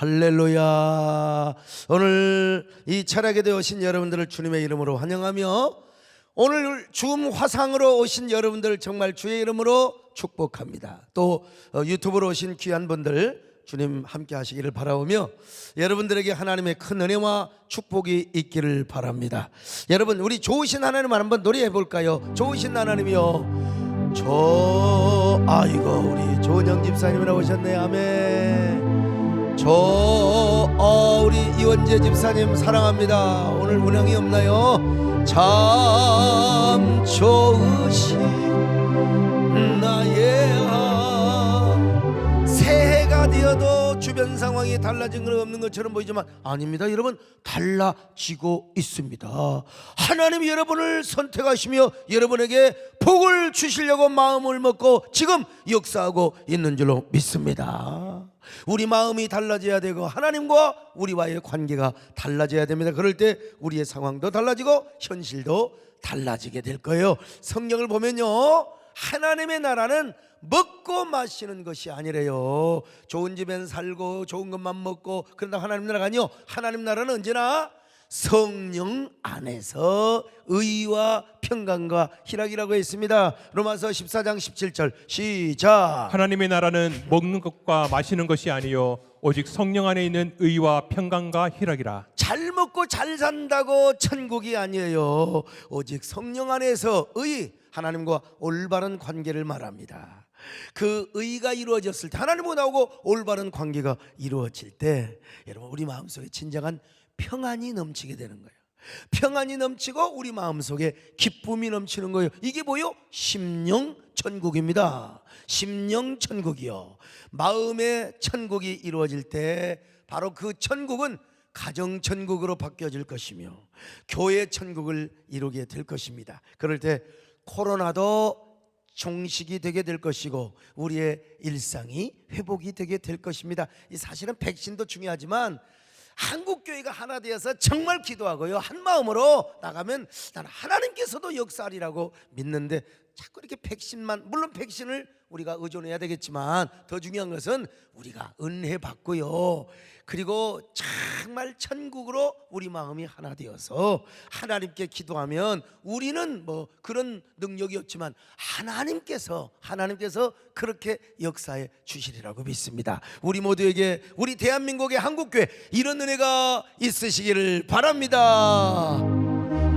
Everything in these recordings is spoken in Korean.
할렐루야. 오늘 이 철학에 되어오신 여러분들을 주님의 이름으로 환영하며 오늘 줌 화상으로 오신 여러분들 정말 주의 이름으로 축복합니다. 또 유튜브로 오신 귀한 분들 주님 함께 하시기를 바라오며 여러분들에게 하나님의 큰 은혜와 축복이 있기를 바랍니다. 여러분, 우리 좋으신 하나님 한번 노래해 볼까요? 좋으신 하나님이요, 아이고 우리 조은영 집사님이라 오셨네. 아멘. 우리 이원재 집사님 사랑합니다. 오늘 운영이 없나요? 참 좋으신 나의 새해가 되어도 주변 상황이 달라진 건 없는 것처럼 보이지만 아닙니다. 여러분, 달라지고 있습니다. 하나님이 여러분을 선택하시며 여러분에게 복을 주시려고 마음을 먹고 지금 역사하고 있는 줄로 믿습니다. 우리 마음이 달라져야 되고 하나님과 우리와의 관계가 달라져야 됩니다. 그럴 때 우리의 상황도 달라지고 현실도 달라지게 될 거예요. 성경을 보면요, 하나님의 나라는 먹고 마시는 것이 아니래요. 좋은 집엔 살고 좋은 것만 먹고 그런다 하나님 나라가 아니요. 하나님 나라는 언제나 성령 안에서 의와 평강과 희락이라고 했습니다. 로마서 14장 17절 시작. 하나님의 나라는 먹는 것과 마시는 것이 아니요 오직 성령 안에 있는 의와 평강과 희락이라. 잘 먹고 잘 산다고 천국이 아니에요. 오직 성령 안에서 의, 하나님과 올바른 관계를 말합니다. 그 의가 이루어졌을 때, 하나님과 나오고 올바른 관계가 이루어질 때 여러분, 우리 마음속에 진정한 평안이 넘치게 되는 거예요. 평안이 넘치고 우리 마음속에 기쁨이 넘치는 거예요. 이게 뭐요? 심령천국입니다. 심령천국이요. 마음의 천국이 이루어질 때 바로 그 천국은 가정천국으로 바뀌어질 것이며 교회 천국을 이루게 될 것입니다. 그럴 때 코로나도 종식이 되게 될 것이고 우리의 일상이 회복이 되게 될 것입니다. 이 사실은 백신도 중요하지만 한국교회가 하나 되어서 정말 기도하고요, 한 마음으로 나가면 나는 하나님께서도 역사하리라고 믿는데 자꾸 이렇게 백신만, 물론 백신을 우리가 의존해야 되겠지만 더 중요한 것은 우리가 은혜 받고요, 그리고 정말 천국으로 우리 마음이 하나 되어서 하나님께 기도하면 우리는 뭐 그런 능력이 없지만 하나님께서 그렇게 역사해 주시리라고 믿습니다. 우리 모두에게, 우리 대한민국의 한국교회 이런 은혜가 있으시기를 바랍니다.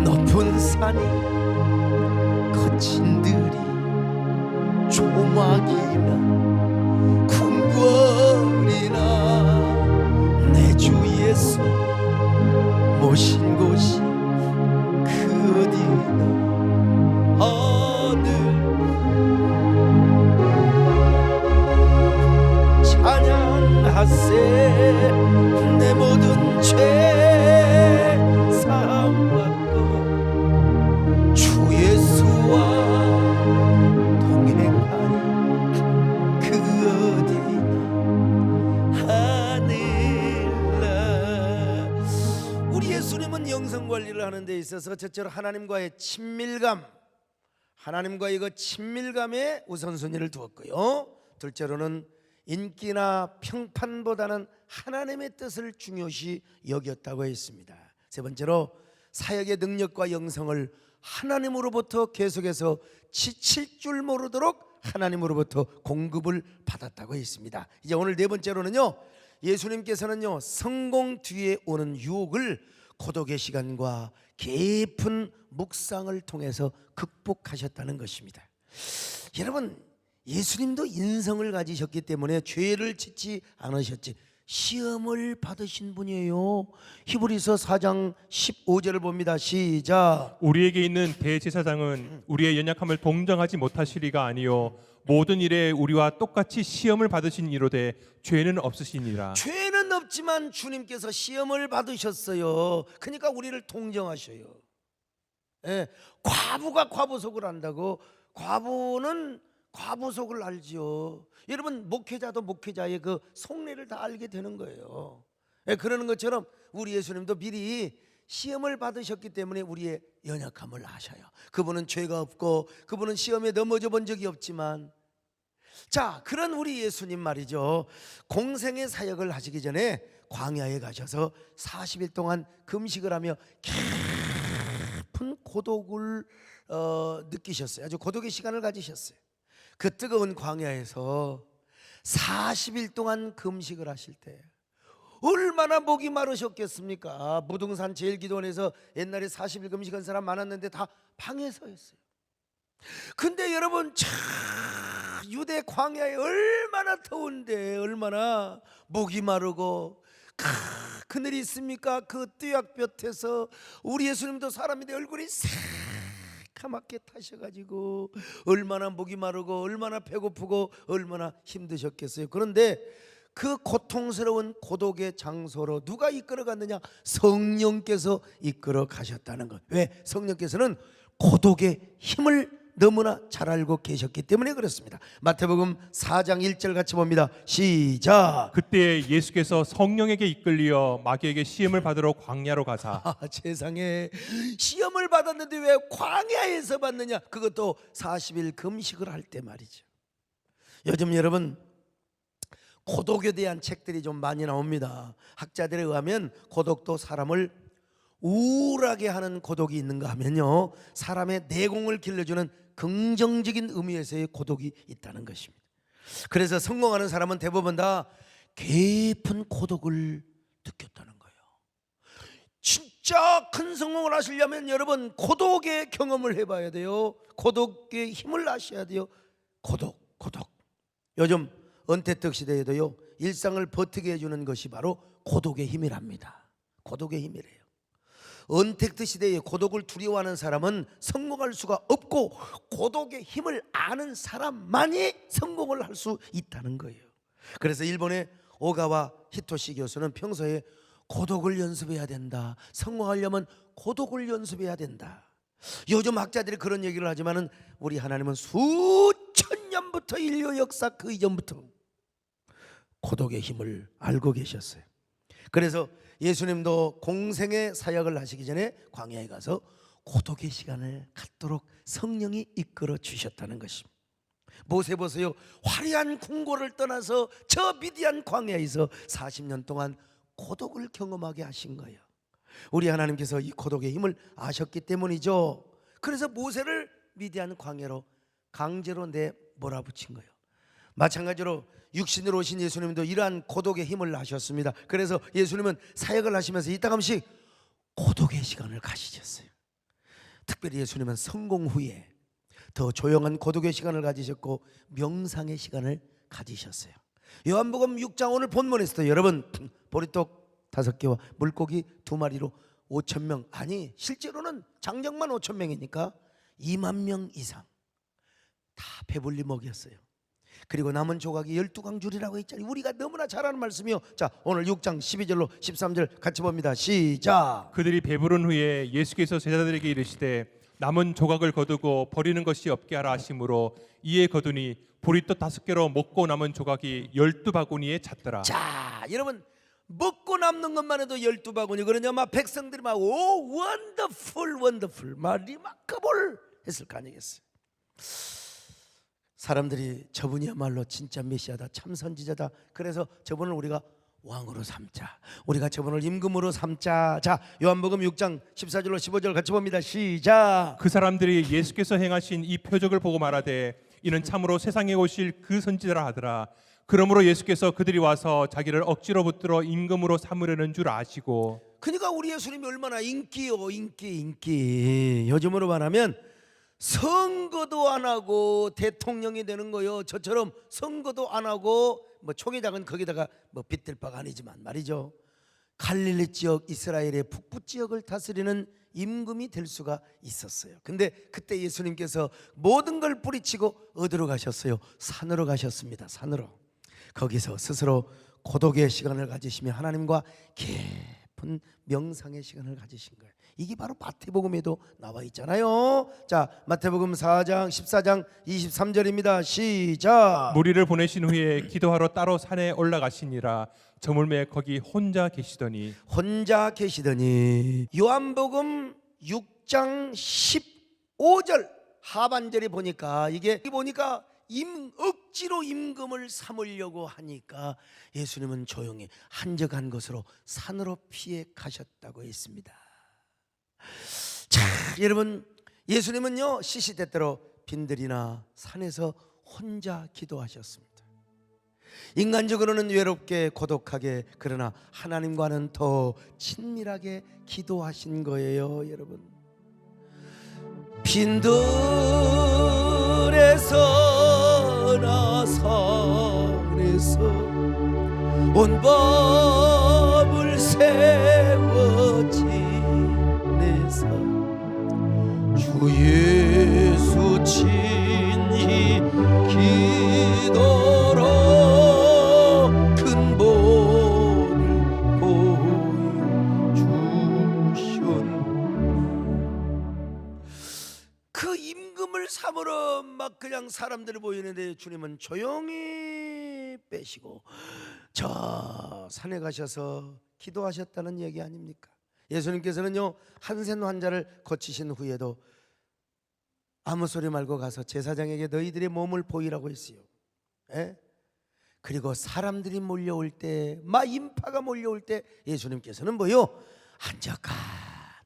높은 산이 거친 들이 조막이나 궁궐이나 내 주 예수 모신 곳이 그 어디나 하늘 찬양하세. 내 모든 죄 사함받고 주 예수와 동행하니 그 어디나 하늘나. 우리 예수님은 영성관리를 하는 데 있어서 첫째로 하나님과의 친밀감, 하나님과의 그 친밀감에 우선순위를 두었고요, 둘째로는 인기나 평판보다는 하나님의 뜻을 중요시 여겼다고 했습니다. 세 번째로 사역의 능력과 영성을 하나님으로부터 계속해서 지칠 줄 모르도록 하나님으로부터 공급을 받았다고 했습니다. 이제 오늘 네 번째로는요, 예수님께서는요 성공 뒤에 오는 유혹을 고독의 시간과 깊은 묵상을 통해서 극복하셨다는 것입니다. 여러분, 예수님도 인성을 가지셨기 때문에 죄를 짓지 않으셨지 시험을 받으신 분이에요. 히브리서 4장 15절을 봅니다. 시작. 우리에게 있는 대제사장은 우리의 연약함을 동정하지 못하시리가 아니요 모든 일에 우리와 똑같이 시험을 받으신 이로되 죄는 없으시니라. 죄는 없지만 주님께서 시험을 받으셨어요. 그러니까 우리를 동정하셔요. 예, 과부가 과부속을 안다고, 과부는 과부속을 알지요. 여러분, 목회자도 목회자의 그 속내를 다 알게 되는 거예요. 예, 그러는 것처럼 우리 예수님도 미리 시험을 받으셨기 때문에 우리의 연약함을 아셔요. 그분은 죄가 없고 그분은 시험에 넘어져 본 적이 없지만 자, 그런 우리 예수님 말이죠. 공생의 사역을 하시기 전에 광야에 가셔서 40일 동안 금식을 하며 깊은 고독을 느끼셨어요. 아주 고독의 시간을 가지셨어요. 그 뜨거운 광야에서 40일 동안 금식을 하실 때 얼마나 목이 마르셨겠습니까? 무등산 제일기도원에서 옛날에 40일 금식한 사람 많았는데 다 방에서 했어요. 근데 여러분, 참 유대 광야에 얼마나 더운데 얼마나 목이 마르고 그늘이 있습니까? 그 뙤약볕에서 우리 예수님도 사람인데 얼굴이 새카맣게 타셔가지고 얼마나 목이 마르고 얼마나 배고프고 얼마나 힘드셨겠어요. 그런데 그 고통스러운 고독의 장소로 누가 이끌어 갔느냐? 성령께서 이끌어 가셨다는 것. 왜? 성령께서는 고독의 힘을 너무나 잘 알고 계셨기 때문에 그렇습니다. 마태복음 4장 1절 같이 봅니다. 시작. 그때 예수께서 성령에게 이끌리어 마귀에게 시험을 받으러 광야로 가사. 세상에, 시험을 받았는데 왜 광야에서 받느냐? 그것도 40일 금식을 할 때 말이죠. 요즘 여러분, 고독에 대한 책들이 좀 많이 나옵니다. 학자들에 의하면 고독도 사람을 우울하게 하는 고독이 있는가 하면요, 사람의 내공을 길러주는 긍정적인 의미에서의 고독이 있다는 것입니다. 그래서 성공하는 사람은 대부분 다 깊은 고독을 느꼈다는 거예요. 진짜 큰 성공을 하시려면 여러분, 고독의 경험을 해봐야 돼요. 고독의 힘을 아셔야 돼요. 고독. 요즘 은퇴특 시대에도요, 일상을 버티게 해주는 것이 바로 고독의 힘이랍니다. 고독의 힘이래요. 은택트 시대에 고독을 두려워하는 사람은 성공할 수가 없고, 고독의 힘을 아는 사람만이 성공을 할 수 있다는 거예요. 그래서 일본의 오가와 히토시 교수는 평소에 고독을 연습해야 된다. 성공하려면 고독을 연습해야 된다. 요즘 학자들이 그런 얘기를 하지만은 우리 하나님은 수천 년부터 인류 역사 그 이전부터 고독의 힘을 알고 계셨어요. 그래서 예수님도 공생의 사역을 하시기 전에 광야에 가서 고독의 시간을 갖도록 성령이 이끌어 주셨다는 것입니다. 모세 보세요. 화려한 궁궐을 떠나서 저 미디안 광야에서 40년 동안 고독을 경험하게 하신 거예요. 우리 하나님께서 이 고독의 힘을 아셨기 때문이죠. 그래서 모세를 미디안 광야로 강제로 몰아붙인 거예요. 마찬가지로 육신으로 오신 예수님도 이러한 고독의 힘을 아셨습니다. 그래서 예수님은 사역을 하시면서 이따금씩 고독의 시간을 가지셨어요. 특별히 예수님은 성공 후에 더 조용한 고독의 시간을 가지셨고 명상의 시간을 가지셨어요. 요한복음 6장 오늘 본문에서도 여러분, 보리떡 5개와 물고기 2마리로 5,000명, 아니 실제로는 장정만 5,000명이니까 2만 명 이상 다 배불리 먹였어요. 그리고 남은 조각이 12광줄이라고 했잖아요. 우리가 너무나 잘 아는 말씀이요. 자, 오늘 6장 12절로 13절 같이 봅니다. 시작. 그들이 배부른 후에 예수께서 제자들에게 이르시되 남은 조각을 거두고 버리는 것이 없게 하라 하심으로 이에 거두니 보리떡 5개로 먹고 남은 조각이 12바구니에 찼더라. 자, 여러분, 먹고 남는 것만 해도 12바구니. 그러냐 막 백성들이 막 오 원더풀 막 리마커볼 했을 거 아니겠어요. 사람들이 저분이야말로 진짜 메시아다, 참 선지자다. 그래서 저분을 우리가 왕으로 삼자, 우리가 저분을 임금으로 삼자. 자, 요한복음 6장 14절로 15절 같이 봅니다. 시작. 그 사람들이 예수께서 행하신 이 표적을 보고 말하되 이는 참으로 세상에 오실 그 선지자라 하더라. 그러므로 예수께서 그들이 와서 자기를 억지로 붙들어 임금으로 삼으려는 줄 아시고. 그러니까 우리 예수님이 얼마나 인기요, 인기. 요즘으로 말하면 선거도 안 하고 대통령이 되는 거요. 저처럼 선거도 안 하고 뭐 총회장은 거기다가 뭐 빗댈 바가 아니지만 말이죠. 갈릴리 지역, 이스라엘의 북부 지역을 다스리는 임금이 될 수가 있었어요. 근데 그때 예수님께서 모든 걸 뿌리치고 어디로 가셨어요? 산으로 가셨습니다. 산으로. 거기서 스스로 고독의 시간을 가지시며 하나님과 깊은 명상의 시간을 가지신 거예요. 이게 바로 마태복음에도 나와 있잖아요. 자, 마태복음 4장 14장 23절입니다. 시작. 무리를 보내신 후에 기도하러 따로 산에 올라가시니라. 저물매 거기 혼자 계시더니 요한복음 6장 15절 하반절에 보니까 이게 보니까 억지로 임금을 삼으려고 하니까 예수님은 조용히 한적한 곳으로 산으로 피해 가셨다고 했습니다. 자, 여러분, 예수님은요 시시때때로 빈들이나 산에서 혼자 기도하셨습니다. 인간적으로는 외롭게 고독하게, 그러나 하나님과는 더 친밀하게 기도하신 거예요. 여러분, 빈들에서나 산에서 온 법을 세워 지내사 주 예수 친히 기도로 큰 본을 보여주셨네. 그 임금을 삼으러 막 그냥 사람들이 보이는데 주님은 조용히 빼시고 저 산에 가셔서 기도하셨다는 얘기 아닙니까? 예수님께서는요 한센 환자를 고치신 후에도 아무 소리 말고 가서 제사장에게 너희들의 몸을 보이라고 했어요. 에? 그리고 사람들이 몰려올 때, 막 인파가 몰려올 때 예수님께서는 뭐요? 한적한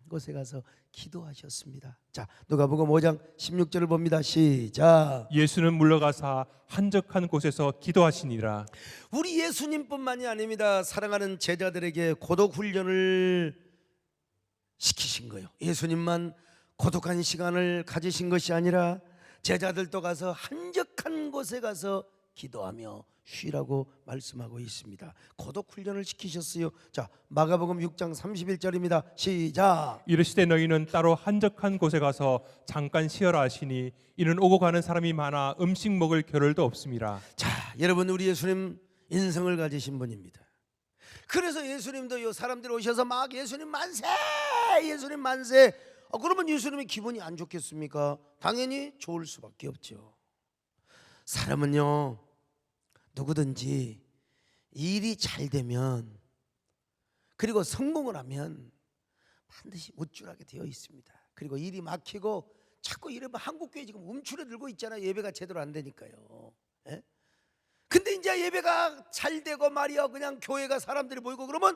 곳에 가서 기도하셨습니다. 자, 누가복음 5장 16절을 봅니다. 시작. 예수는 물러가사 한적한 곳에서 기도하시니라. 우리 예수님뿐만이 아닙니다. 사랑하는 제자들에게 고독 훈련을 시키신 거예요. 예수님만 고독한 시간을 가지신 것이 아니라 제자들도 가서 한적한 곳에 가서 기도하며 쉬라고 말씀하고 있습니다. 고독 훈련을 시키셨어요. 자, 마가복음 6장 31절입니다. 시작. 이르시되 너희는 따로 한적한 곳에 가서 잠깐 쉬어라 하시니 이는 오고 가는 사람이 많아 음식 먹을 겨를도 없음이라. 자, 여러분, 우리 예수님 인성을 가지신 분입니다. 그래서 예수님도 요 사람들이 오셔서 막 예수님 만세, 예수님 만세. 그러면 예수님이 기분이 안 좋겠습니까? 당연히 좋을 수밖에 없죠. 사람은요 누구든지 일이 잘 되면, 그리고 성공을 하면 반드시 우쭐하게 되어 있습니다. 그리고 일이 막히고 자꾸 이러면 한국교회 지금 움츠러들고 있잖아요. 예배가 제대로 안 되니까요. 예? 근데 이제 예배가 잘 되고 말이야, 그냥 교회가 사람들이 모이고 그러면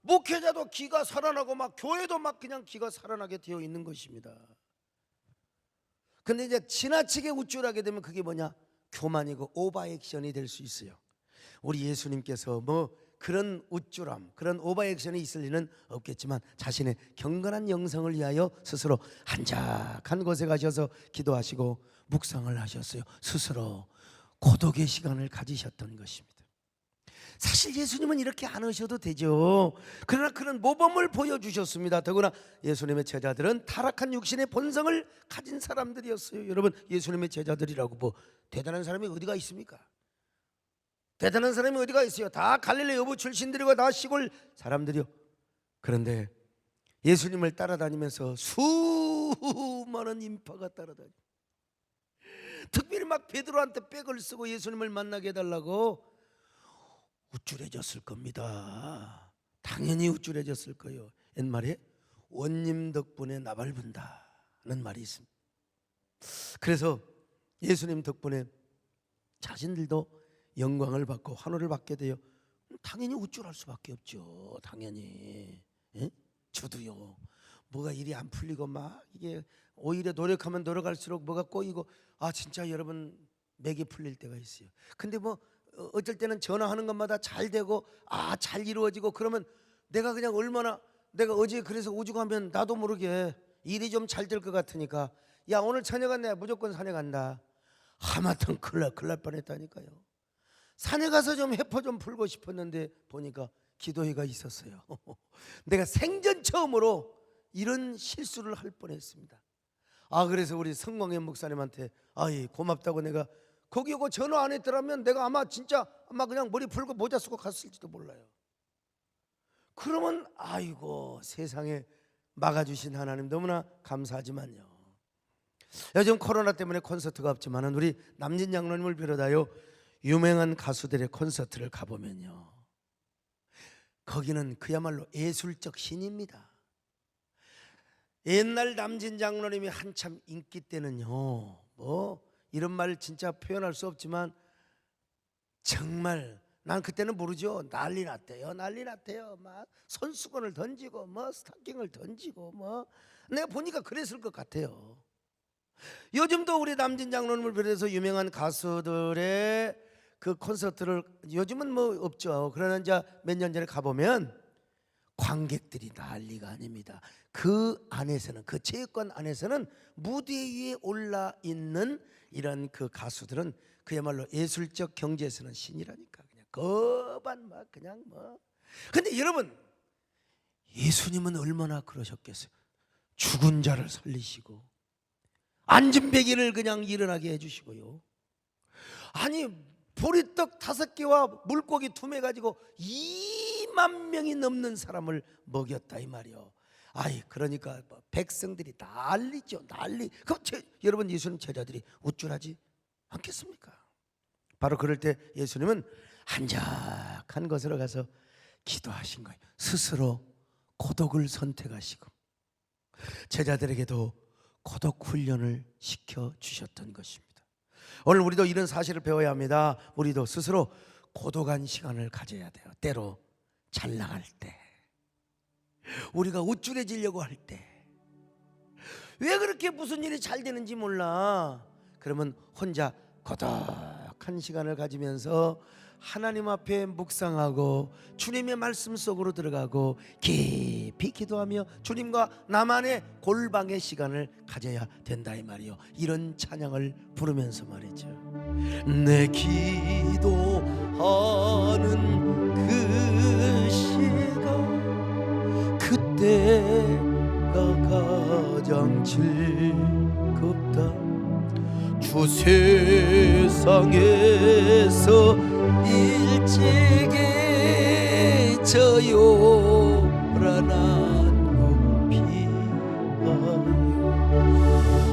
목회자도 기가 살아나고 막 교회도 막 그냥 기가 살아나게 되어 있는 것입니다. 근데 이제 지나치게 우쭐하게 되면 그게 뭐냐? 교만이고 오버액션이 될 수 있어요. 우리 예수님께서 뭐 그런 우쭐함, 그런 오버액션이 있을 리는 없겠지만 자신의 경건한 영성을 위하여 스스로 한적한 곳에 가셔서 기도하시고 묵상을 하셨어요. 스스로 고독의 시간을 가지셨던 것입니다. 사실 예수님은 이렇게 안 하셔도 되죠. 그러나 그런 모범을 보여주셨습니다. 더구나 예수님의 제자들은 타락한 육신의 본성을 가진 사람들이었어요. 여러분, 예수님의 제자들이라고 뭐 대단한 사람이 어디가 있습니까? 대단한 사람이 어디가 있어요? 다 갈릴리 여부 출신들이고 다 시골 사람들이요. 그런데 예수님을 따라다니면서 수많은 인파가 따라다니, 특별히 막 베드로한테 백을 쓰고 예수님을 만나게 해달라고 우쭐해졌을 겁니다. 당연히 우쭐해졌을 거예요. 옛말에 원님 덕분에 나발분다는 말이 있습니다. 그래서 예수님 덕분에 자신들도 영광을 받고 환호를 받게 돼요. 당연히 우쭐할 수밖에 없죠. 당연히. 예? 저도요. 뭐가 일이 안 풀리고 막 이게 오히려 노력하면 노력할수록 뭐가 꼬이고, 진짜 여러분 맥이 풀릴 때가 있어요. 근데 뭐 어쩔 때는 전화하는 것마다 잘 되고 잘 이루어지고, 그러면 내가 그냥 얼마나, 내가 어제 그래서 오죽 하면 나도 모르게 일이 좀 잘 될 것 같으니까 야 오늘 저녁 내가 무조건 산에 간다. 하마터면 큰일 날 뻔했다니까요. 산에 가서 좀 회포 좀 풀고 싶었는데 보니까 기도회가 있었어요. 내가 생전 처음으로 이런 실수를 할 뻔했습니다. 그래서 우리 성광현 목사님한테 고맙다고, 내가 거기 오고 전화 안 했더라면 내가 아마 그냥 머리 풀고 모자 쓰고 갔을지도 몰라요. 그러면 아이고 세상에 막아주신 하나님 너무나 감사하지만요, 요즘 코로나 때문에 콘서트가 없지만 우리 남진 장로님을 비롯하여 유명한 가수들의 콘서트를 가보면요, 거기는 그야말로 예술적 신입니다. 옛날 남진 장로님이 한참 인기 때는요, 뭐 이런 말 진짜 표현할 수 없지만 정말 난 그때는 모르죠. 난리 났대요. 난리 났대요. 막 손수건을 던지고 뭐 스타킹을 던지고 뭐 내가 보니까 그랬을 것 같아요. 요즘도 우리 남진 장로님을 비롯해서 유명한 가수들의 그 콘서트를 요즘은 뭐 없죠. 그러나 이제 몇 년 전에 가보면 관객들이 난리가 아닙니다. 그 안에서는, 그 체육관 안에서는 무대 위에 올라 있는 이런 그 가수들은 그야말로 예술적 경지에서는 신이라니까. 그냥 거반 막 그냥 뭐. 근데 여러분, 예수님은 얼마나 그러셨겠어요. 죽은 자를 살리시고 앉은 베개를 그냥 일어나게 해주시고요. 아니 보리떡 5개와 물고기 2매 가지고 2만 명이 넘는 사람을 먹였다 이 말이요. 아이 그러니까 뭐 백성들이 난리죠. 난리. 그럼 여러분 예수님 제자들이 우쭐하지 않겠습니까? 바로 그럴 때 예수님은 한적한 곳으로 가서 기도하신 거예요. 스스로 고독을 선택하시고 제자들에게도 고독 훈련을 시켜주셨던 것입니다. 오늘 우리도 이런 사실을 배워야 합니다. 우리도 스스로 고독한 시간을 가져야 돼요. 때로 잘 나갈 때, 우리가 우쭐해지려고 할 때, 왜 그렇게 무슨 일이 잘 되는지 몰라. 그러면 혼자 고독한 시간을 가지면서 하나님 앞에 묵상하고 주님의 말씀 속으로 들어가고 깊이 기도하며 주님과 나만의 골방의 시간을 가져야 된다 이 말이요. 이런 찬양을 부르면서 말이죠. 내 기도하는 그 시간 그때가 가장 즐겁다. 주 세상에서 일찍이 저 요란한 피하여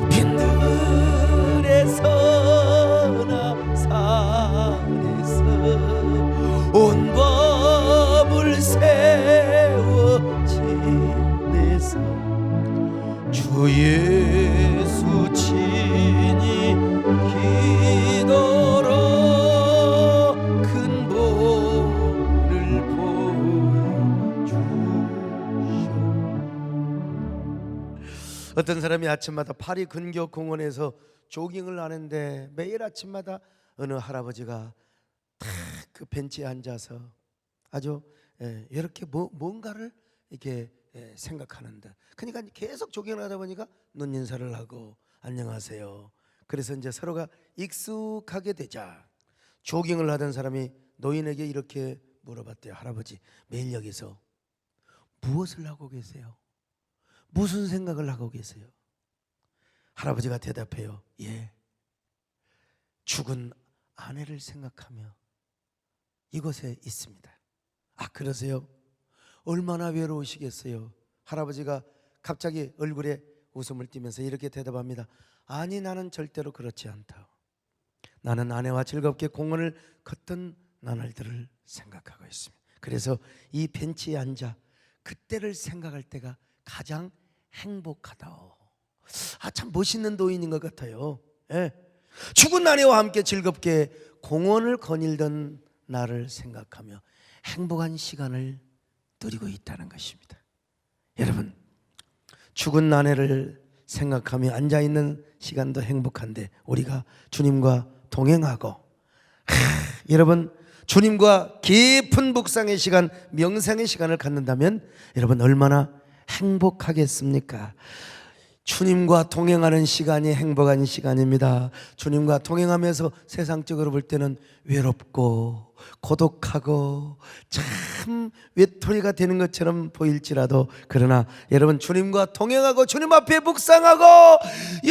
빈들에서나 산에서 온 밤을 세워 지내서 주 예수 친히 기도로 큰 복을 보여주시오. 어떤 사람이 아침마다 파리 근교 공원에서 조깅을 하는데 매일 아침마다 어느 할아버지가 탁 그 벤치에 앉아서 아주 이렇게 뭔가를 이렇게 생각하는데, 그러니까 계속 조깅을 하다 보니까 눈 인사를 하고 안녕하세요. 그래서 이제 서로가 익숙하게 되자 조깅을 하던 사람이 노인에게 이렇게 물어봤대요. 할아버지, 매일 여기서 무엇을 하고 계세요? 무슨 생각을 하고 계세요? 할아버지가 대답해요. 예, 죽은 아내를 생각하며 이곳에 있습니다. 아, 그러세요? 얼마나 외로우시겠어요? 할아버지가 갑자기 얼굴에 웃음을 띠면서 이렇게 대답합니다. 아니, 나는 절대로 그렇지 않다. 나는 아내와 즐겁게 공원을 걷던 나날들을 생각하고 있습니다. 그래서 이 벤치에 앉아 그때를 생각할 때가 가장 행복하다. 아, 참 멋있는 노인인 것 같아요. 예. 죽은 아내와 함께 즐겁게 공원을 거닐던 나를 생각하며 행복한 시간을 누리고 있다는 것입니다. 여러분, 죽은 아내를 생각하며 앉아있는 시간도 행복한데 우리가 주님과 동행하고 여러분 주님과 깊은 묵상의 시간, 명상의 시간을 갖는다면 여러분 얼마나 행복하겠습니까? 주님과 동행하는 시간이 행복한 시간입니다. 주님과 동행하면서 세상적으로 볼 때는 외롭고 고독하고 참 외톨이가 되는 것처럼 보일지라도, 그러나 여러분 주님과 동행하고 주님 앞에 묵상하고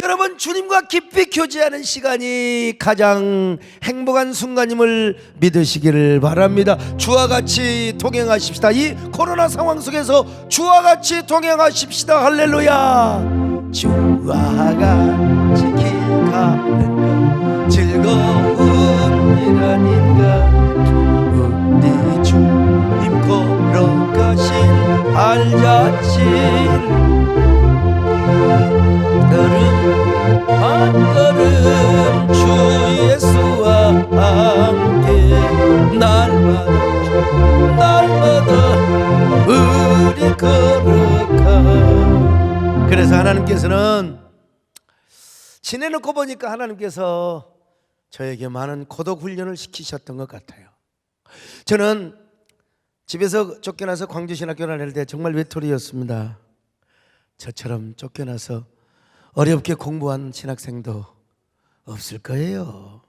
여러분 주님과 깊이 교제하는 시간이 가장 행복한 순간임을 믿으시기를 바랍니다. 주와 같이 동행하십시다. 이 코로나 상황 속에서 주와 같이 동행하십시다. 할렐루야. 주와 같이 길 가는 것 즐거운 일 아닌가. 우리 주님 걸어가신 발자취를 걸음 한 걸음 주 예수와 함께 그래서 하나님께서는 지내놓고 보니까 하나님께서 저에게 많은 고독 훈련을 시키셨던 것 같아요. 저는 집에서 쫓겨나서 광주신학교를 다닐 때 정말 외톨이였습니다. 저처럼 쫓겨나서 어렵게 공부한 신학생도 없을 거예요.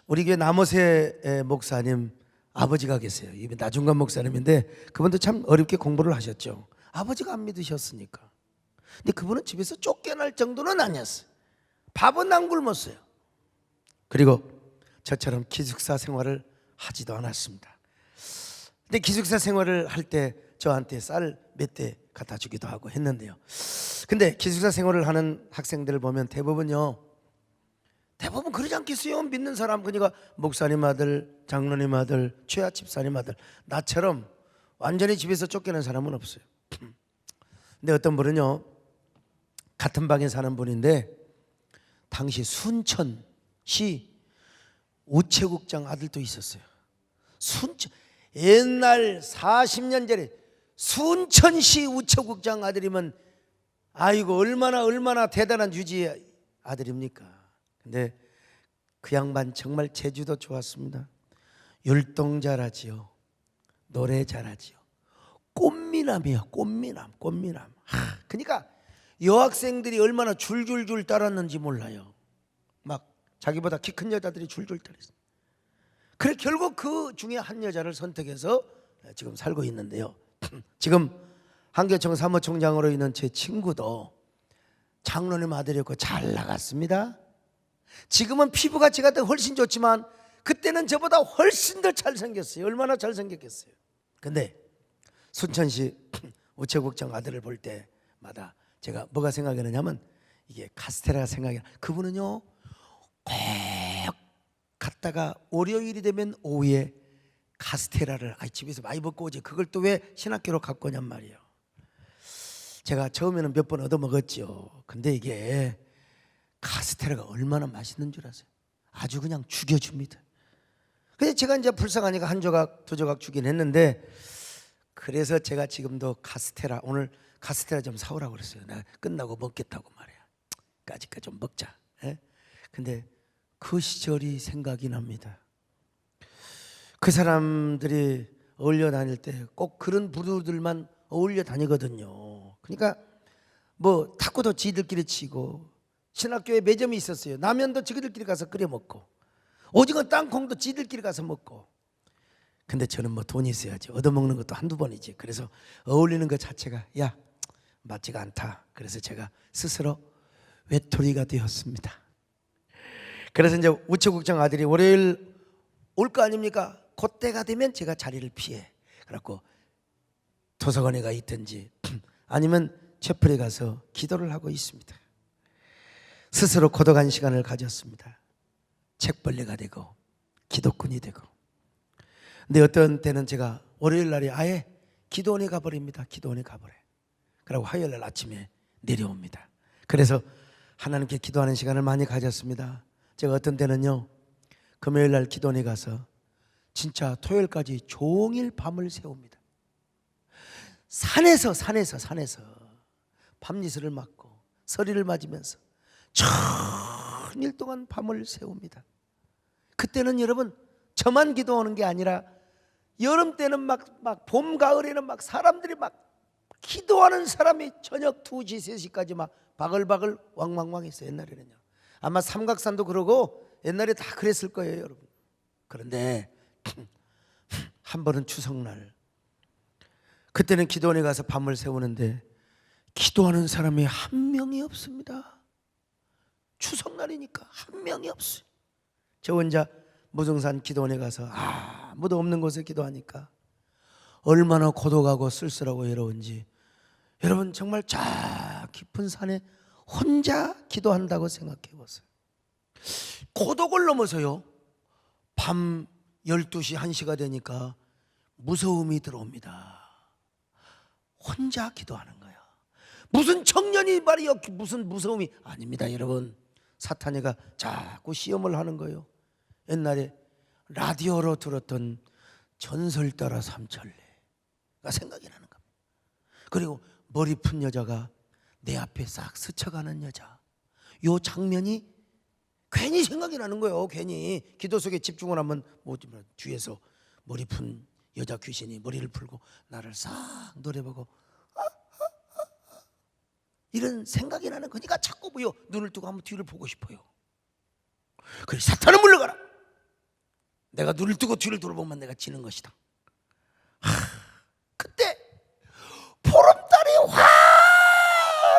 우리 교회 남호세 목사님 아버지가 계세요. 이분 나중간 목사님인데 그분도 참 어렵게 공부를 하셨죠. 아버지가 안 믿으셨으니까. 근데 그분은 집에서 쫓겨날 정도는 아니었어요. 밥은 안 굶었어요. 그리고 저처럼 기숙사 생활을 하지도 않았습니다. 근데 기숙사 생활을 할 때 저한테 쌀 몇 대 갖다 주기도 하고 했는데요. 근데 기숙사 생활을 하는 학생들을 보면 대부분 그러지 않겠어요? 믿는 사람. 그러니까 목사님 아들, 장로님 아들, 최하 집사님 아들. 나처럼 완전히 집에서 쫓겨난 사람은 없어요. 근데 어떤 분은요, 같은 방에 사는 분인데 당시 순천시 우체국장 아들도 있었어요. 순천, 옛날 40년 전에 순천시 우체국장 아들이면 아이고 얼마나 대단한 유지 아들입니까? 근데 그 양반 정말 재주도 좋았습니다. 율동 잘하지요, 노래 잘하지요, 꽃미남이야. 꽃미남. 그러니까 여학생들이 얼마나 줄줄줄 따랐는지 몰라요. 막 자기보다 키 큰 여자들이 줄줄 따랐어요. 그래 결국 그 중에 한 여자를 선택해서 지금 살고 있는데요. 지금 한교총 사무총장으로 있는 제 친구도 장로님 아들이었고 잘 나갔습니다. 지금은 피부가 제가 더 훨씬 좋지만 그때는 저보다 훨씬 더 잘생겼어요. 얼마나 잘생겼겠어요. 근데 순천시 우체국장 아들을 볼 때마다 제가 뭐가 생각이 나냐면 이게 카스테라가 생각이 나. 그분은요 꼭 갔다가 월요일이 되면 오후에 카스테라를 집에서 많이 먹고 오지 그걸 또 왜 신학교로 갖고 오냔 말이에요. 제가 처음에는 몇 번 얻어먹었죠. 근데 이게 카스테라가 얼마나 맛있는 줄 아세요? 아주 그냥 죽여줍니다. 근데 제가 이제 불쌍하니까 한 조각 두 조각 주긴 했는데 그래서 제가 지금도 카스테라 오늘 카스테라 좀 사오라고 그랬어요. 나 끝나고 먹겠다고 말이야. 까짓까 좀 먹자. 근데 그 시절이 생각이 납니다. 그 사람들이 어울려 다닐 때 꼭 그런 부류들만 어울려 다니거든요. 그러니까 뭐 탁구도 지들끼리 치고 신학교에 매점이 있었어요. 라면도 지들끼리 가서 끓여 먹고 오징어 땅콩도 지들끼리 가서 먹고. 근데 저는 뭐 돈이 있어야지. 얻어먹는 것도 한두 번이지. 그래서 어울리는 것 자체가 맞지가 않다. 그래서 제가 스스로 외톨이가 되었습니다. 그래서 이제 우체국장 아들이 월요일 올 거 아닙니까? 그때가 되면 제가 자리를 피해. 그래갖고 도서관에 가 있든지 아니면 채플에 가서 기도를 하고 있습니다. 스스로 고독한 시간을 가졌습니다. 책벌레가 되고 기도꾼이 되고. 근데 어떤 때는 제가 월요일 날에 아예 기도원에 가버립니다. 기도원에 가버려. 그리고 화요일 날 아침에 내려옵니다. 그래서 하나님께 기도하는 시간을 많이 가졌습니다. 제가 어떤 때는요 금요일 날 기도원에 가서 진짜 토요일까지 종일 밤을 새웁니다. 산에서 밤이슬을 맞고 서리를 맞으면서 천일 동안 밤을 새웁니다. 그때는 여러분 저만 기도하는 게 아니라 여름 때는 막 봄 가을에는 막 사람들이 막 기도하는 사람이 저녁 2시 3시까지 막 바글바글 왕왕왕 했어요. 옛날에는요. 아마 삼각산도 그러고 옛날에 다 그랬을 거예요, 여러분. 그런데 한 번은 추석날 그때는 기도원에 가서 밤을 새우는데 기도하는 사람이 한 명이 없습니다. 추석날이니까 한 명이 없어요. 저 혼자 무등산 기도원에 가서 아무도 없는 곳에 기도하니까 얼마나 고독하고 쓸쓸하고 외로운지. 여러분 정말 저 깊은 산에 혼자 기도한다고 생각해 보세요. 고독을 넘어서요 밤 12시 1시가 되니까 무서움이 들어옵니다. 혼자 기도하는 거예요. 무슨 청년이 말이요 무슨 무서움이 아닙니다. 여러분 사탄이가 자꾸 시험을 하는 거예요. 옛날에 라디오로 들었던 전설 따라 삼천리가 생각이 나는 겁니다. 그리고 머리 푼 여자가 내 앞에 싹 스쳐가는 여자. 요 장면이 괜히 생각이 나는 거예요. 괜히 기도 속에 집중을 하면 뒤에서 머리 푼 여자 귀신이 머리를 풀고 나를 싹 노려보고 이런 생각이 나는 거니까 자꾸 뭐요 눈을 뜨고 한번 뒤를 보고 싶어요. 그래 사탄은 물러가라. 내가 눈을 뜨고 뒤를 돌아보면 내가 지는 것이다. 그때 보름달이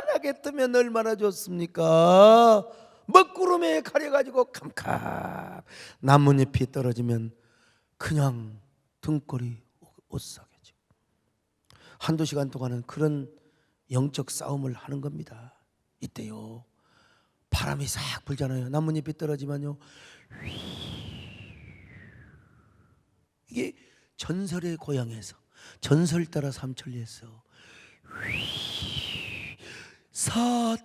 환하게 뜨면 얼마나 좋습니까? 먹구름에 가려가지고 캄캄 나뭇잎이 떨어지면 그냥 등골이 오싹해지고 한두 시간 동안은 그런 영적 싸움을 하는 겁니다. 이때요 바람이 싹 불잖아요. 나뭇잎이 떨어지면요 이게 전설의 고향에서 전설 따라 삼천리에서 사또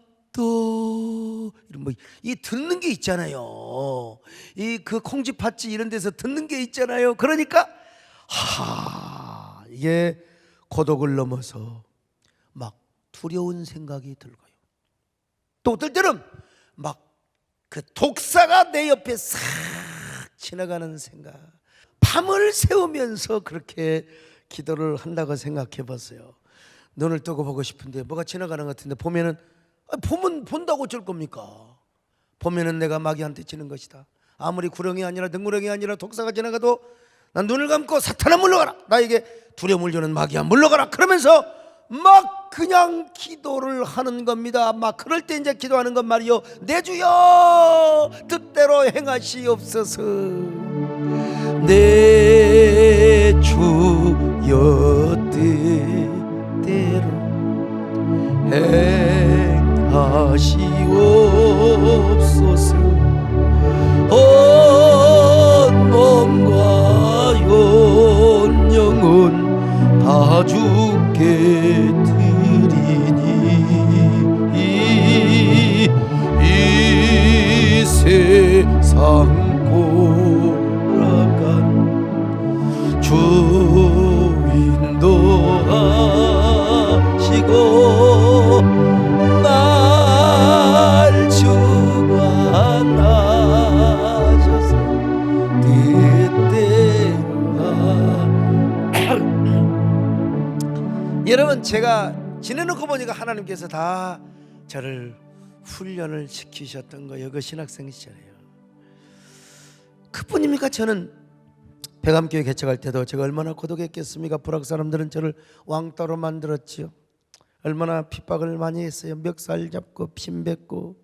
이런 이 듣는 게 있잖아요. 이 그 콩쥐팥쥐 이런 데서 듣는 게 있잖아요. 그러니까 이게 고독을 넘어서 막 두려운 생각이 들고요. 또 어떨 때는 막 그 독사가 내 옆에 싹 지나가는 생각. 밤을 새우면서 그렇게 기도를 한다고 생각해 봤어요. 눈을 뜨고 보고 싶은데 뭐가 지나가는 것 같은데 보면은 보면 본다고 어쩔 겁니까? 보면은 내가 마귀한테 지는 것이다. 아무리 구렁이 아니라 등구렁이 아니라 독사가 지나가도 난 눈을 감고 사탄아 물러가라. 나에게 두려움을 주는 마귀야 물러가라. 그러면서 막 그냥 기도를 하는 겁니다. 막 그럴 때 이제 기도하는 건 말이요. 내 주여 뜻대로 행하시옵소서. 내 주여 뜻대로 행하시옵소서. 온 몸과 온 영혼 다 주께 드리니 이 세상 고락간 주 인도하시고 날 주가 나셔서 여러분 제가 지내놓고 보니까 하나님께서 다 저를 훈련을 시키셨던 거예요. 그 신학생 시절에요. 그뿐입니까? 저는 백암교회 개척할 때도 제가 얼마나 고독했겠습니까? 불악 사람들은 저를 왕따로 만들었지요. 얼마나 핍박을 많이 했어요. 멱살 잡고 핀뱉고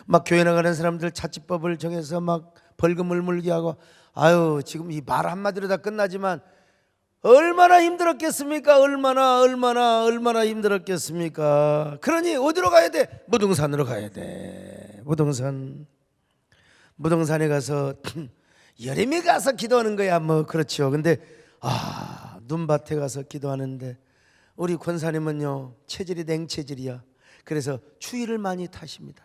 막 교회 나가는 사람들 자치법을 정해서 막 벌금을 물게 하고 아유 지금 이 말 한마디로 다 끝나지만 얼마나 힘들었겠습니까? 얼마나 힘들었겠습니까? 그러니 어디로 가야 돼? 무등산으로 가야 돼. 무등산에 가서 여름에 가서 기도하는 거야. 뭐 그렇죠. 근데 눈밭에 가서 기도하는데 우리 권사님은요 체질이 냉체질이야. 그래서 추위를 많이 타십니다.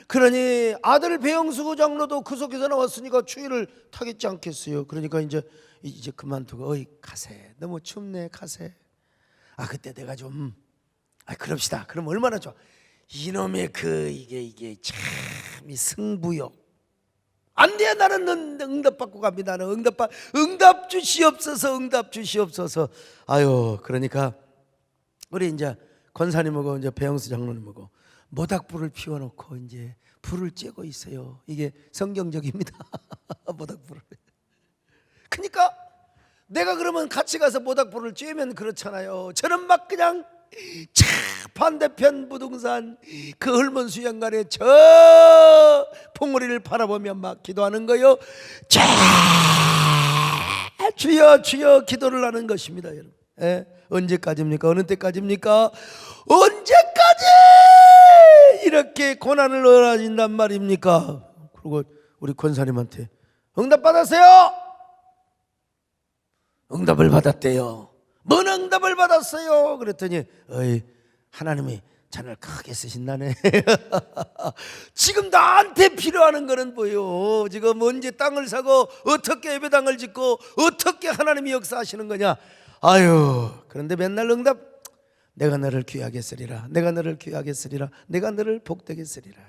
그러니 아들 배영수 장로도 그 속에서 나왔으니까 추위를 타겠지 않겠어요. 그러니까 이제 그만두고 어이 가세 너무 춥네 가세. 그때 내가 좀 그럽시다. 그럼 얼마나 좋아. 이놈의 이게 참 이 승부욕 안 돼. 나는 응답 받고 갑니다. 나는 응답 주시옵소서. 응답 주시옵소서. 그러니까 우리 이제 권사님하고 이제 배영수 장로님하고 모닥불을 피워놓고 이제 불을 쬐고 있어요. 이게 성경적입니다. 모닥불을. 그러니까 내가 그러면 같이 가서 모닥불을 쬐면 그렇잖아요. 저는 막 그냥 반대편 부동산 그 헐먼 수양간에 저 봉우리를 바라보며 막 기도하는 거요. 주여 주여 기도를 하는 것입니다. 여러분. 언제까지입니까? 어느 때까지입니까? 언제까지 이렇게 고난을 얻어진단 말입니까? 그리고 우리 권사님한테 응답 받았어요? 응답을 받았대요. 뭔 응답을 받았어요? 그랬더니 하나님이 자네를 크게 쓰신다네. 지금 나한테 필요한 거는 뭐요? 지금 언제 땅을 사고 어떻게 예배당을 짓고 어떻게 하나님이 역사하시는 거냐? 그런데 맨날 응답 내가 너를 귀하게 쓰리라. 내가 너를 귀하게 쓰리라. 내가 너를 복되게 쓰리라.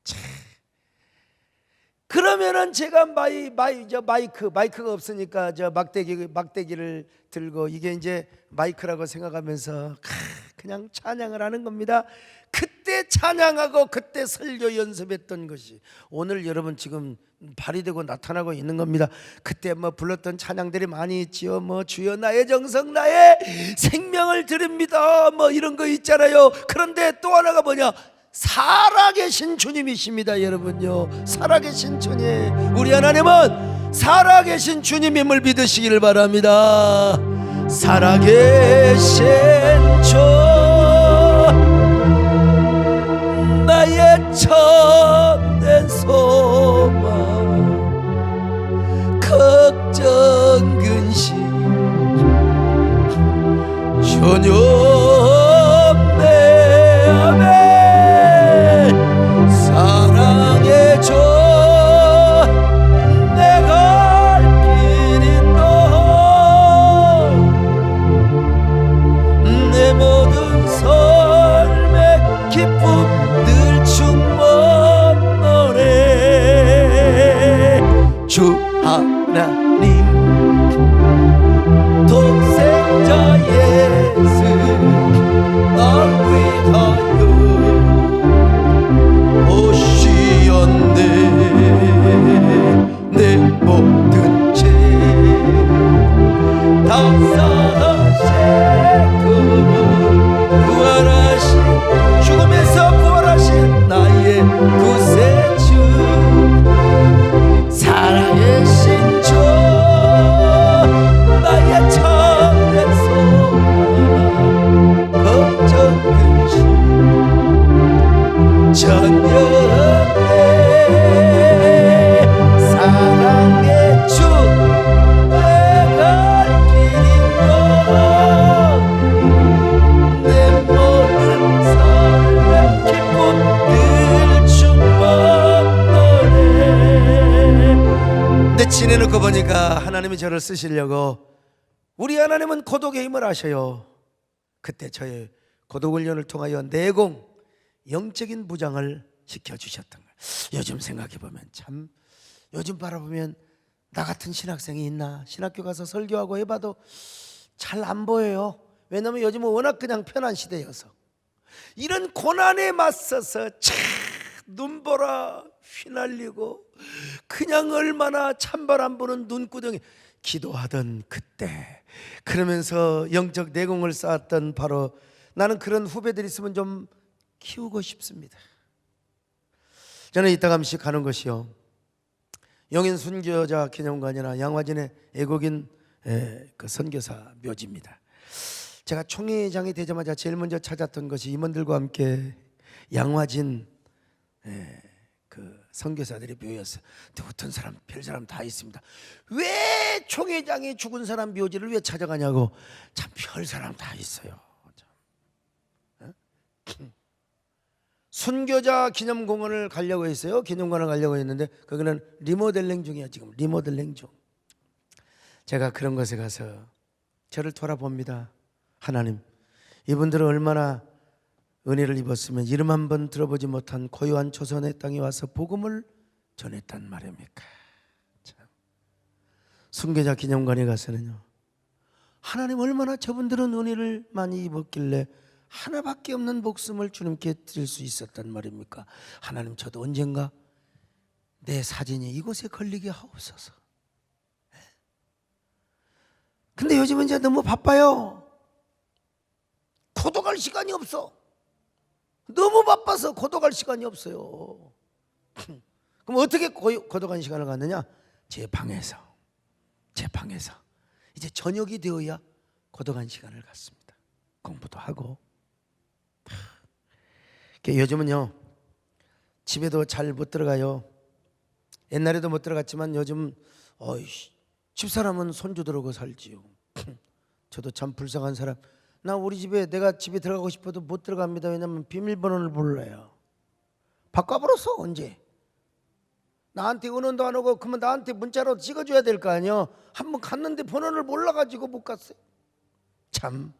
참. 그러면은 제가 마이크가 없으니까 저 막대기를 들고 이게 이제 마이크라고 생각하면서 그냥 찬양을 하는 겁니다. 그때 찬양하고 그때 설교 연습했던 것이 오늘 여러분 지금 발휘되고 나타나고 있는 겁니다. 그때 뭐 불렀던 찬양들이 많이 있지요. 뭐 주여 나의 정성 나의 생명을 드립니다. 뭐 이런 거 있잖아요. 그런데 또 하나가 뭐냐? 살아계신 주님이십니다. 여러분요, 살아계신 주님, 우리 하나님은 살아계신 주님임을 믿으시기를 바랍니다. 살아계신 주 나의 참된 소망 걱정 근심 전혀 없네. 아멘. 사랑의 주 내 갈 길인도 내 모든 삶의 기쁨 늘 충만 노래. 주 하나님 독생자 예수 날 위하여 오시었네. 내 모든 죄 다 사하시고 부활하신 죽음에서 부활하신 나의 구세주 살아계신 주 나의 참된 소망 걱정 근심 전혀 없네. 사랑의 주 내 갈 길이고 내 모든 삶의 기쁨 늘 충만하네. 내 지내놓고 보니까 하나님이 저를 쓰시려고 우리 하나님은 고독의 힘을 아셔요. 그때 저의 고독 훈련을 통하여 내공 영적인 무장을 시켜주셨던 거예요. 요즘 생각해보면 참, 요즘 바라보면 나 같은 신학생이 있나? 신학교 가서 설교하고 해봐도 잘 안 보여요. 왜냐하면 요즘은 워낙 그냥 편한 시대여서 이런 고난에 맞서서 참 눈보라 휘날리고 그냥 얼마나 찬발 안 보는 눈구덩이 기도하던 그때, 그러면서 영적 내공을 쌓았던 바로 나는 그런 후배들이 있으면 좀 키우고 싶습니다. 저는 이따금씩 가는 것이요, 영인 순교자 기념관이나 양화진의 애국인 그 선교사 묘지입니다. 제가 총회장이 되자마자 제일 먼저 찾았던 것이 임원들과 함께 양화진 그 선교사들의 묘였어요. 근데 어떤 사람 별 사람 다 있습니다. 왜 총회장이 죽은 사람 묘지를 왜 찾아가냐고. 참 별 사람 다 있어요. 순교자 기념공원을 가려고 했어요. 기념관을 가려고 했는데 거기는 리모델링 중이야. 지금 리모델링 중. 제가 그런 곳에 가서 저를 돌아봅니다. 하나님, 이분들은 얼마나 은혜를 입었으면 이름 한번 들어보지 못한 고요한 조선의 땅에 와서 복음을 전했단 말입니까? 참. 순교자 기념관에 가서는요, 하나님 얼마나 저분들은 은혜를 많이 입었길래 하나밖에 없는 목숨을 주님께 드릴 수 있었단 말입니까? 하나님, 저도 언젠가 내 사진이 이곳에 걸리게 하옵소서. 근데 요즘은 이제 너무 바빠요. 고독할 시간이 없어. 너무 바빠서 고독할 시간이 없어요. 그럼 어떻게 고독한 시간을 갖느냐? 제 방에서 이제 저녁이 되어야 고독한 시간을 갖습니다. 공부도 하고. 요즘은요, 집에도 잘 못 들어가요. 옛날에도 못 들어갔지만 요즘 집사람은 손주 들어오고 살지요. 저도 참 불쌍한 사람. 나 우리 집에 내가 집에 들어가고 싶어도 못 들어갑니다. 왜냐하면 비밀번호를 몰라요. 바꿔버렸어. 언제 나한테 은원도 안 오고 그러면 나한테 문자로 찍어줘야 될 거 아니에요. 한번 갔는데 번호를 몰라가지고 못 갔어요. 참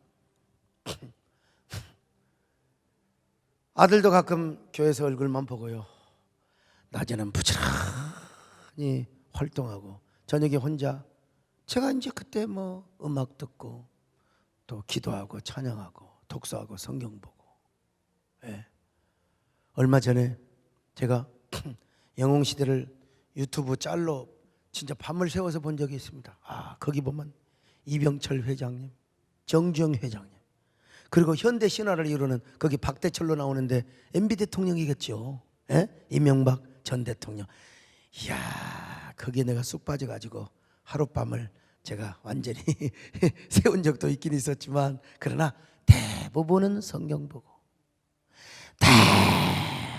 아들도 가끔 교회에서 얼굴만 보고요, 낮에는 부지런히 활동하고 저녁에 혼자, 제가 이제 그때 뭐 음악 듣고 또 기도하고 찬양하고 독서하고 성경 보고. 예. 얼마 전에 제가 영웅시대를 유튜브 짤로 진짜 밤을 새워서 본 적이 있습니다. 거기 보면 이병철 회장님, 정주영 회장님, 그리고 현대 신화를 이루는 거기 박대철로 나오는데 MB 대통령이겠죠. 예? 이명박 전 대통령. 이야, 거기에 내가 쑥 빠져가지고 하룻밤을 제가 완전히 세운 적도 있긴 있었지만, 그러나 대부분은 성경 보고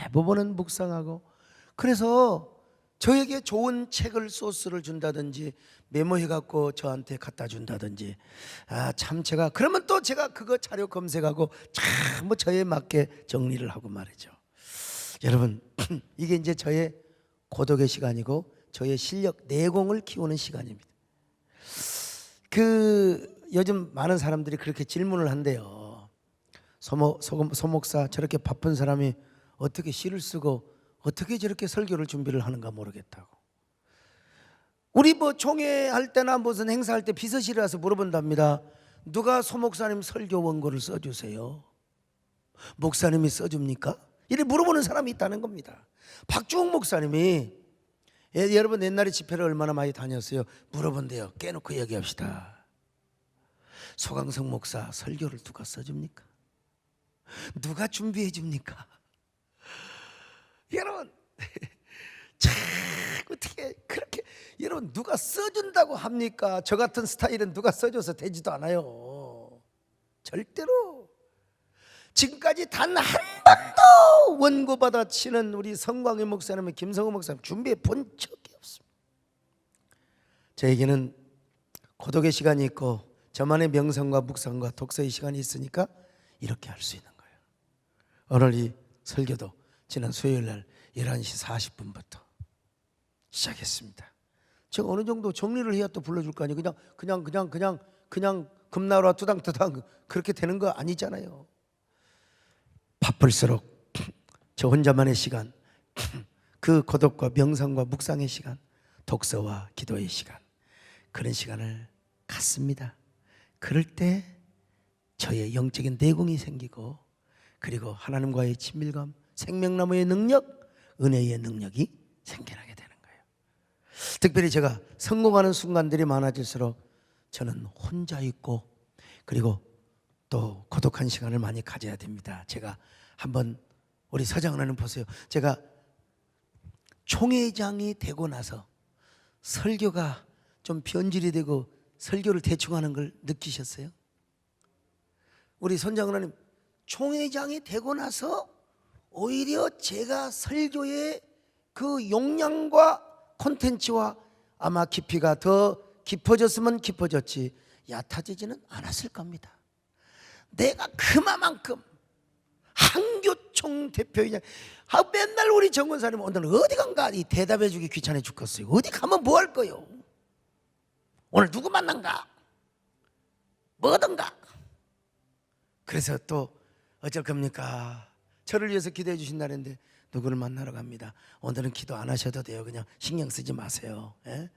대부분은 묵상하고, 그래서 저에게 좋은 책을 소스를 준다든지 메모해갖고 저한테 갖다 준다든지, 참 제가 그러면 또 제가 그거 자료 검색하고 참 뭐 저에 맞게 정리를 하고 말이죠. 여러분, 이게 이제 저의 고독의 시간이고 저의 실력 내공을 키우는 시간입니다. 요즘 많은 사람들이 그렇게 질문을 한대요. 소 목사, 저렇게 바쁜 사람이 어떻게 시를 쓰고 어떻게 저렇게 설교를 준비를 하는가 모르겠다고. 우리 뭐 총회할 때나 무슨 행사할 때 비서실에 와서 물어본답니다. 누가 소 목사님 설교 원고를 써주세요? 목사님이 써줍니까? 이렇게 물어보는 사람이 있다는 겁니다. 박주홍 목사님이, 여러분 옛날에 집회를 얼마나 많이 다녔어요? 물어본대요. 깨놓고 얘기합시다. 소강성 목사 설교를 누가 써줍니까? 누가 준비해 줍니까? 여러분, 참 어떻게 그렇게, 여러분 누가 써준다고 합니까? 저 같은 스타일은 누가 써줘서 되지도 않아요. 절대로. 지금까지 단 한 번도 원고 받아 치는 우리 성광희 목사님, 김성호 목사님 준비해 본 적이 없습니다. 저에게는 고독의 시간이 있고 저만의 명상과 묵상과 독서의 시간이 있으니까 이렇게 할 수 있는 거예요. 오늘 이 설교도 지난 수요일 날 11시 40분부터 시작했습니다. 제가 어느 정도 정리를 해야 또 불러줄 거 아니에요. 그냥 금나라 투당투당 그렇게 되는 거 아니잖아요. 바쁠수록 저 혼자만의 시간, 그 고독과 명상과 묵상의 시간, 독서와 기도의 시간, 그런 시간을 갖습니다. 그럴 때 저의 영적인 내공이 생기고, 그리고 하나님과의 친밀감, 생명나무의 능력, 은혜의 능력이 생겨나게 되는 거예요. 특별히 제가 성공하는 순간들이 많아질수록 저는 혼자 있고, 그리고 또 고독한 시간을 많이 가져야 됩니다. 제가 한번 우리 서장하나님 보세요. 제가 총회장이 되고 나서 설교가 좀 변질이 되고 설교를 대충 하는 걸 느끼셨어요? 우리 선장하나님, 총회장이 되고 나서 오히려 제가 설교의 그 용량과 콘텐츠와 아마 깊이가 더 깊어졌으면 깊어졌지 얕아지지는 않았을 겁니다. 내가 그만큼 한교총 대표이자 맨날 우리 정권사님 오늘 어디 간가 이 대답해 주기 귀찮아 죽겠어요. 어디 가면 뭐 할 거요? 오늘 누구 만난가? 뭐든가. 그래서 또 어쩔 겁니까? 저를 위해서 기도해 주신 날인데 누구를 만나러 갑니다. 오늘은 기도 안 하셔도 돼요. 그냥 신경 쓰지 마세요. 예?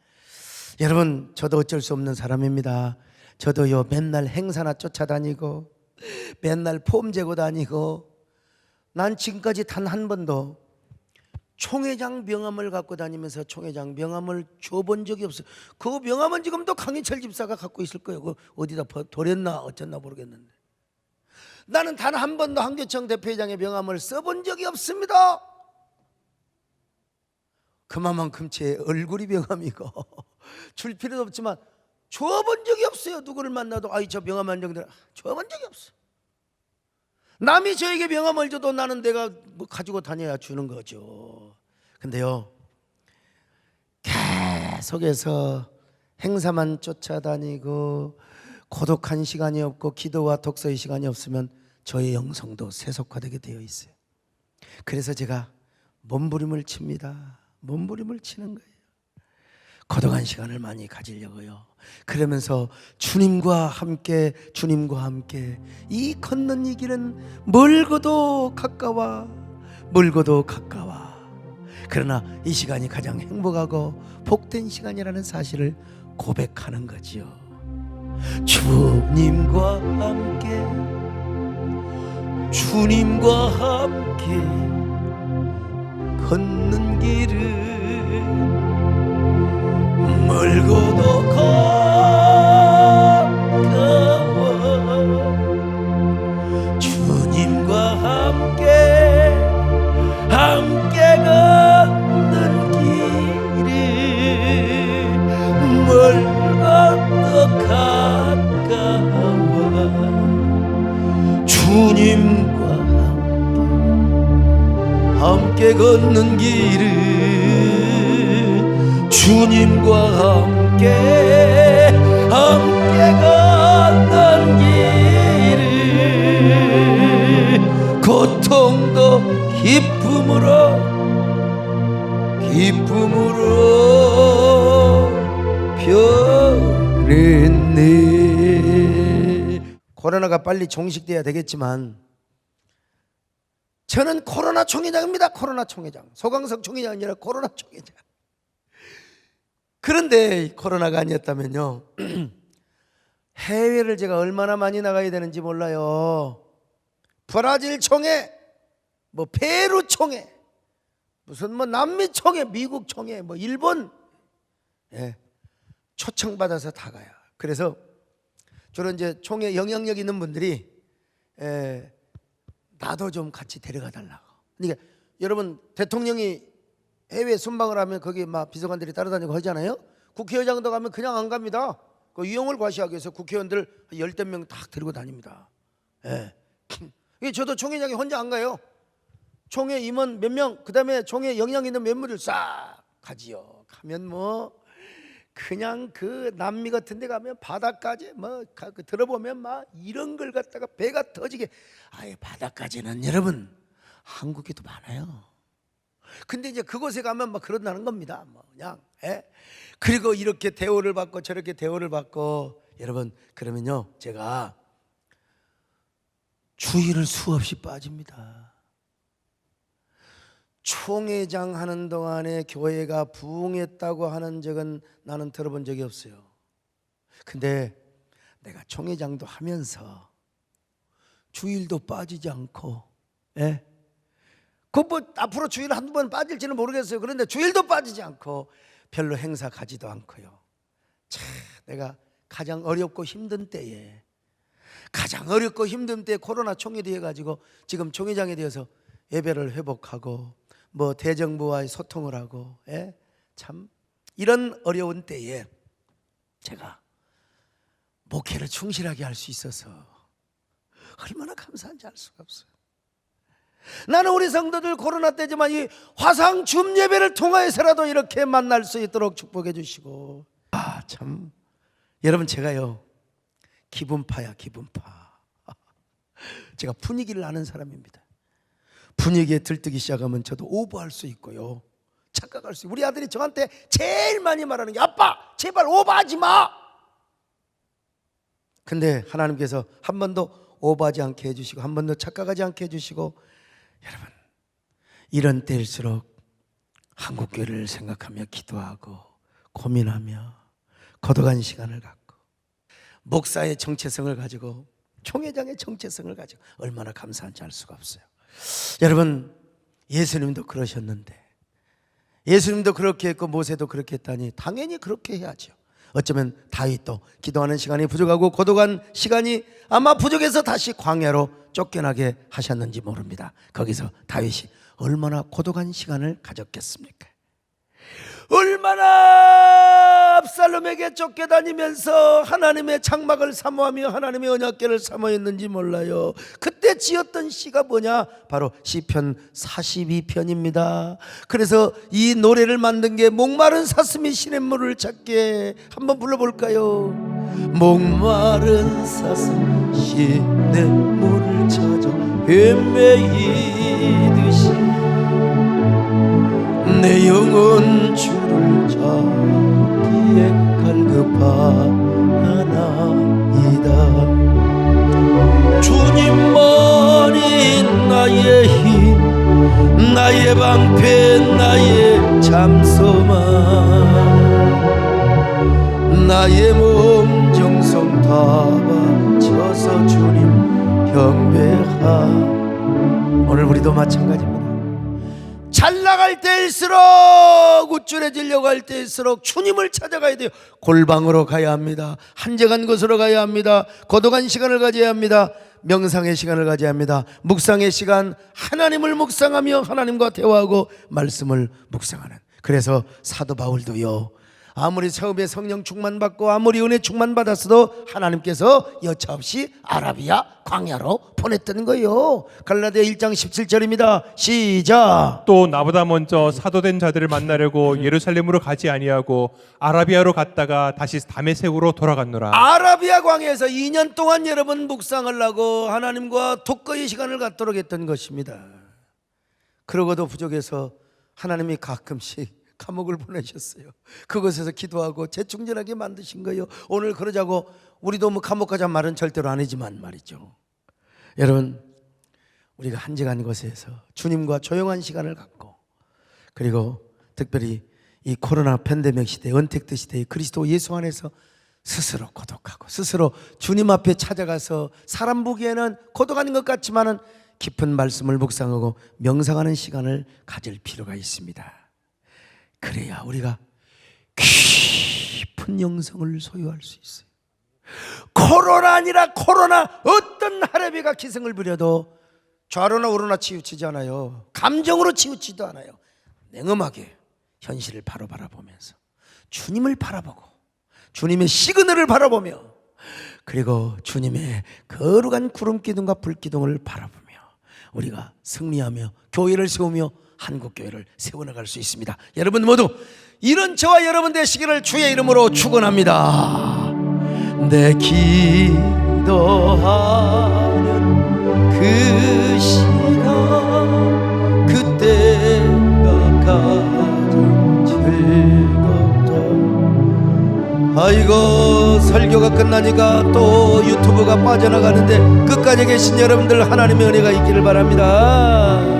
여러분, 저도 어쩔 수 없는 사람입니다. 저도요 맨날 행사나 쫓아다니고 맨날 폼 재고 다니고, 난 지금까지 단 한 번도 총회장 명함을 갖고 다니면서 총회장 명함을 줘본 적이 없어요. 그 명함은 지금도 강희철 집사가 갖고 있을 거예요. 그 어디다 버렸나 어쨌나 모르겠는데, 나는 단 한 번도 한교총 대표회장의 명함을 써본 적이 없습니다. 그만큼 제 얼굴이 명함이고 줄 필요도 없지만 줘본 적이 없어요. 누구를 만나도 아이 저 명함 한 장들 줘본 적이 없어요. 남이 저에게 명함을 줘도 나는 내가 뭐 가지고 다녀야 주는 거죠. 근데요, 계속해서 행사만 쫓아다니고 고독한 시간이 없고 기도와 독서의 시간이 없으면 저의 영성도 세속화되게 되어 있어요. 그래서 제가 몸부림을 칩니다. 몸부림을 치는 거예요. 거룩한 시간을 많이 가지려고요. 그러면서 주님과 함께 이 걷는 이 길은 멀고도 가까워. 그러나 이 시간이 가장 행복하고 복된 시간이라는 사실을 고백하는 거지요. 주님과 함께 걷는 길은 멀고도 가까워. 주님과 함께 걷는 길은 멀고도 가까워. 주님과 함께 걷는 길은 주님과 함께 걷는 길은 고통도 기쁨으로 변했네. 코로나가 빨리 종식돼야 되겠지만 저는 코로나 총회장입니다. 코로나 총회장. 소강석 총회장이 아니라 코로나 총회장. 그런데 코로나가 아니었다면요, 해외를 제가 얼마나 많이 나가야 되는지 몰라요. 브라질 총회, 뭐 페루 총회, 무슨 뭐 남미 총회, 미국 총회, 뭐 일본, 초청받아서 다 가요. 그래서 저런 이제 총회 영향력 있는 분들이 나도 좀 같이 데려가 달라고. 그러니까 여러분, 대통령이 해외 순방을 하면 거기 막 비서관들이 따라다니고 하잖아요. 국회의장도 가면 그냥 안 갑니다. 그 위용을 과시하기 위해서 국회의원들 10명 딱 데리고 다닙니다. 저도 총회장이 혼자 안 가요. 총회 임원 몇 명, 그 다음에 총회 영향 있는 면모들 싹 가지요. 가면 뭐 그냥 그 남미 같은 데 가면 바다까지 뭐 들어보면 막 이런 걸 갖다가 배가 터지게, 아예 바다까지는 여러분 한국에도 많아요. 근데 이제 그곳에 가면 막 그런다는 겁니다. 뭐 그냥 그리고 이렇게 대우를 받고 저렇게 대우를 받고, 여러분 그러면요 제가 주일을 수없이 빠집니다. 총회장 하는 동안에 교회가 부흥했다고 하는 적은 나는 들어본 적이 없어요. 근데 내가 총회장도 하면서 주일도 빠지지 않고, 그 뭐 앞으로 주일 한두 번 빠질지는 모르겠어요. 그런데 주일도 빠지지 않고 별로 행사 가지도 않고요. 참, 내가 가장 어렵고 힘든 때에 코로나 총회도 해가지고 지금 총회장에 대해서 예배를 회복하고 뭐 대정부와의 소통을 하고, 참 이런 어려운 때에 제가 목회를 충실하게 할 수 있어서 얼마나 감사한지 알 수가 없어요. 나는 우리 성도들 코로나 때지만 이 화상 줌 예배를 통하여서라도 이렇게 만날 수 있도록 축복해 주시고, 참 여러분 제가요 기분파야. 제가 분위기를 아는 사람입니다. 분위기에 들뜨기 시작하면 저도 오버할 수 있고요, 착각할 수 있고. 우리 아들이 저한테 제일 많이 말하는 게, 아빠 제발 오버하지 마. 근데 하나님께서 한 번도 오버하지 않게 해주시고 한 번도 착각하지 않게 해주시고, 여러분 이런 때일수록 한국교회를 생각하며 기도하고 고민하며 거룩한 시간을 갖고 목사의 정체성을 가지고 총회장의 정체성을 가지고 얼마나 감사한지 알 수가 없어요. 여러분 예수님도 그러셨는데, 예수님도 그렇게 했고 모세도 그렇게 했다니 당연히 그렇게 해야죠. 어쩌면 다윗도 기도하는 시간이 부족하고 고독한 시간이 아마 부족해서 다시 광야로 쫓겨나게 하셨는지 모릅니다. 거기서 다윗이 얼마나 고독한 시간을 가졌겠습니까? 얼마나 압살롬에게 쫓겨다니면서 하나님의 장막을 사모하며 하나님의 언약궤를 사모했는지 몰라요. 그때 지었던 시가 뭐냐? 바로 시편 42편입니다. 그래서 이 노래를 만든 게 목마른 사슴이 시냇물을 찾게, 한번 불러볼까요? 목마른 사슴 시냇물을 찾아 헤매이듯이 내 영혼 주를 찾고 위에 갈급하나이다. 주님만이 나의 힘, 나의 방패, 나의 잠소만, 나의 몸 정성 다 바쳐서 주님 경배하. 오늘 우리도 마찬가지입니다. 잘 나갈 때일수록, 우쭐해지려고 할 때일수록 주님을 찾아가야 돼요. 골방으로 가야 합니다. 한적한 곳으로 가야 합니다. 고독한 시간을 가져야 합니다. 명상의 시간을 가져야 합니다. 묵상의 시간, 하나님을 묵상하며 하나님과 대화하고 말씀을 묵상하는. 그래서 사도 바울도요, 아무리 처음에 성령 충만받고 아무리 은혜 충만받았어도 하나님께서 여차없이 아라비아 광야로 보냈던 거예요. 갈라디아 1장 17절입니다. 시작. 또 나보다 먼저 사도된 자들을 만나려고 예루살렘으로 가지 아니하고 아라비아로 갔다가 다시 다메섹으로 돌아갔노라. 아라비아 광야에서 2년 동안 여러분 묵상하려고 하나님과 독거의 시간을 갖도록 했던 것입니다. 그러고도 부족해서 하나님이 가끔씩 감옥을 보내셨어요. 그곳에서 기도하고 재충전하게 만드신 거예요. 오늘 그러자고 우리도 뭐 감옥 가자 말은 절대로 아니지만 말이죠. 여러분, 우리가 한적한 곳에서 주님과 조용한 시간을 갖고, 그리고 특별히 이 코로나 팬데믹 시대, 언택트 시대에 그리스도 예수 안에서 스스로 고독하고 스스로 주님 앞에 찾아가서 사람 보기에는 고독한 것 같지만은 깊은 말씀을 묵상하고 명상하는 시간을 가질 필요가 있습니다. 그래야 우리가 깊은 영성을 소유할 수 있어요. 코로나 아니라 코로나, 어떤 할애비가 기승을 부려도 좌로나 우로나 치우치지 않아요. 감정으로 치우치지도 않아요. 냉엄하게 현실을 바로 바라보면서 주님을 바라보고 주님의 시그널을 바라보며, 그리고 주님의 거룩한 구름 기둥과 불 기둥을 바라보며 우리가 승리하며 교회를 세우며 한국교회를 세워나갈 수 있습니다. 여러분 모두 이런 저와 여러분 되시기를 주의 이름으로 축원합니다. 내 기도하는 그 시간, 그때가 가장 즐겁다. 아이고, 설교가 끝나니까 또 유튜브가 빠져나가는데 끝까지 계신 여러분들 하나님의 은혜가 있기를 바랍니다.